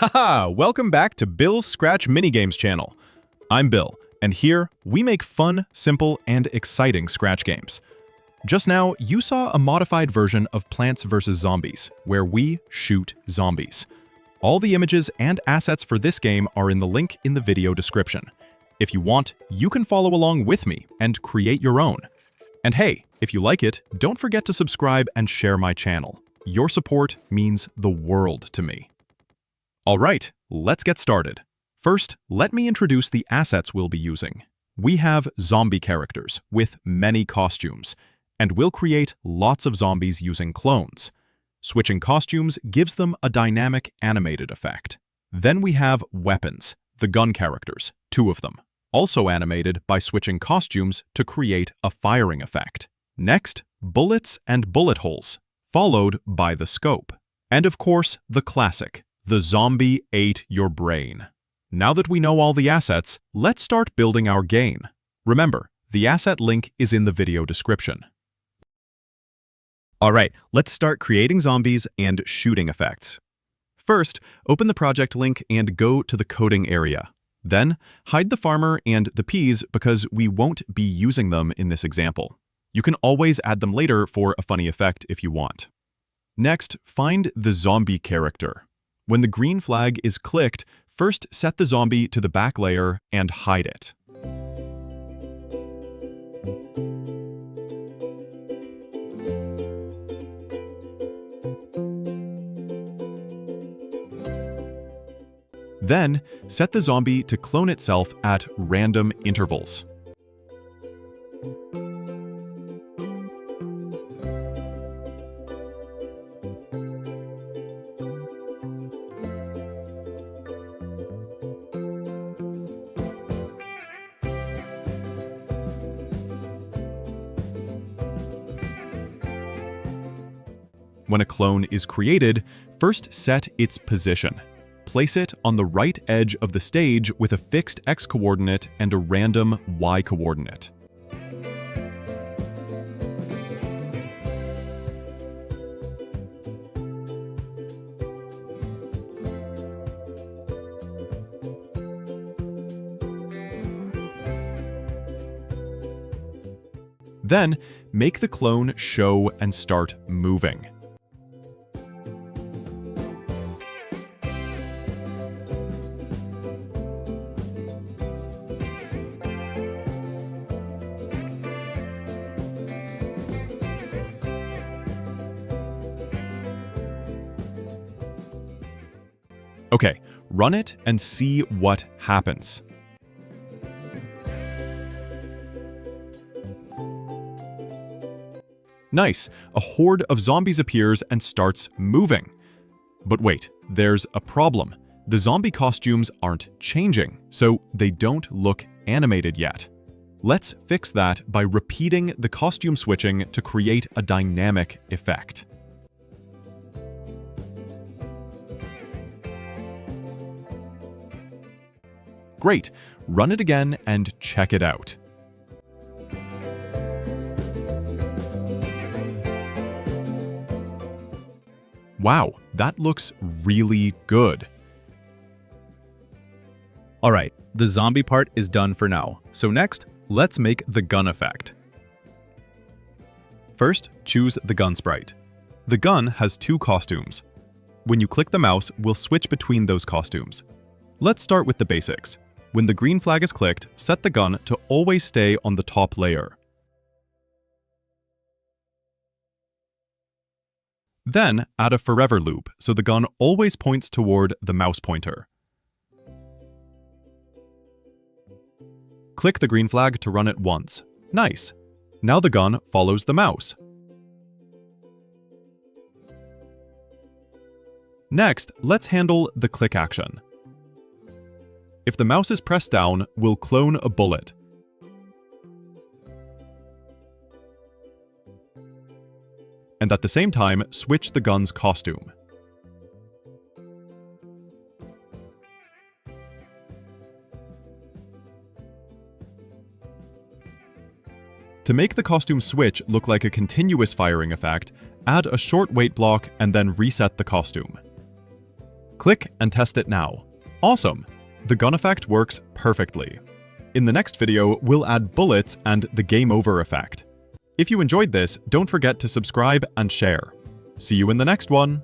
Haha! Welcome back to Bill's Scratch Minigames channel. I'm Bill, and here we make fun, simple, and exciting Scratch games. Just now, you saw a modified version of Plants vs. Zombies, where we shoot zombies. All the images and assets for this game are in the link in the video description. If you want, you can follow along with me and create your own. And hey, if you like it, don't forget to subscribe and share my channel. Your support means the world to me. Alright, let's get started. First, let me introduce the assets we'll be using. We have zombie characters with many costumes, and we'll create lots of zombies using clones. Switching costumes gives them a dynamic animated effect. Then we have weapons, the gun characters, 2 of them, also animated by switching costumes to create a firing effect. Next, bullets and bullet holes, followed by the scope. And of course, the classic. The zombie ate your brain. Now that we know all the assets, let's start building our game. Remember, the asset link is in the video description. Alright, let's start creating zombies and shooting effects. First, open the project link and go to the coding area. Then, hide the farmer and the peas because we won't be using them in this example. You can always add them later for a funny effect if you want. Next, find the zombie character. When the green flag is clicked, first set the zombie to the back layer and hide it. Then, set the zombie to clone itself at random intervals. When a clone is created, first set its position. Place it on the right edge of the stage with a fixed X coordinate and a random Y coordinate. Then, make the clone show and start moving. Okay, run it and see what happens. Nice, a horde of zombies appears and starts moving. But wait, there's a problem. The zombie costumes aren't changing, so they don't look animated yet. Let's fix that by repeating the costume switching to create a dynamic effect. Great, run it again and check it out. Wow, that looks really good. Alright, the zombie part is done for now. So next, let's make the gun effect. First, choose the gun sprite. The gun has 2 costumes. When you click the mouse, we'll switch between those costumes. Let's start with the basics. When the green flag is clicked, set the gun to always stay on the top layer. Then, add a forever loop, so the gun always points toward the mouse pointer. Click the green flag to run it once. Nice. Now the gun follows the mouse. Next, let's handle the click action. If the mouse is pressed down, we'll clone a bullet. And at the same time, switch the gun's costume. To make the costume switch look like a continuous firing effect, add a short wait block and then reset the costume. Click and test it now. Awesome! The gun effect works perfectly. In the next video, we'll add bullets and the game over effect. If you enjoyed this, don't forget to subscribe and share. See you in the next one!